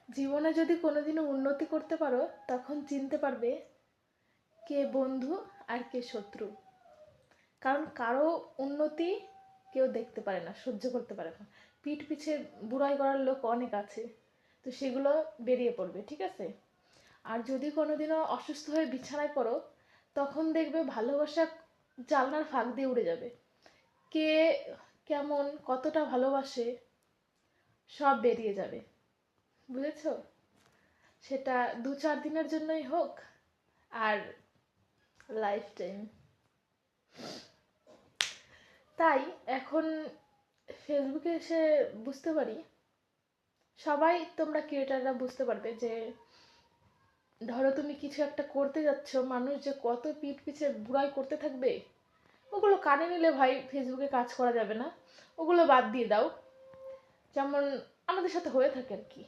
জীবনে যদি কোনোদিনও উন্নতি করতে পারো তখন চিনতে পারবে কে বন্ধু আর কে শত্রু। কারণ কারো উন্নতি কেউ দেখতে পারে না, সহ্য করতে পারে না। পিঠ পিছে বুড়াই করার লোক অনেক আছে, তো সেগুলো বেরিয়ে পড়বে, ঠিক আছে? আর যদি কোনোদিনও অসুস্থ হয়ে বিছানায় পড়ো, তখন দেখবে ভালোবাসা জানলার ফাঁক দিয়ে উড়ে যাবে। কে কেমন কতটা ভালোবাসে সব বেরিয়ে যাবে, বুঝেছো? সেটা 2-4 দিনের জন্যই হোক আর লাইফ টাইম। তাই এখন ফেসবুকে এসে বুঝতে পারি, সবাই তোমরা ক্রিয়েটাররা বুঝতে পারবে যে ধরো তুমি কিছু একটা করতে যাচ্ছ, মানুষ যে কত পিঠ পিছে বুড়াই করতে থাকবে, ওগুলো কানে নিলে ভাই ফেসবুকে কাজ করা যাবে না, ওগুলো বাদ দিয়ে দাও। যেমন আমাদের সাথে হয়ে থাকে আর কি।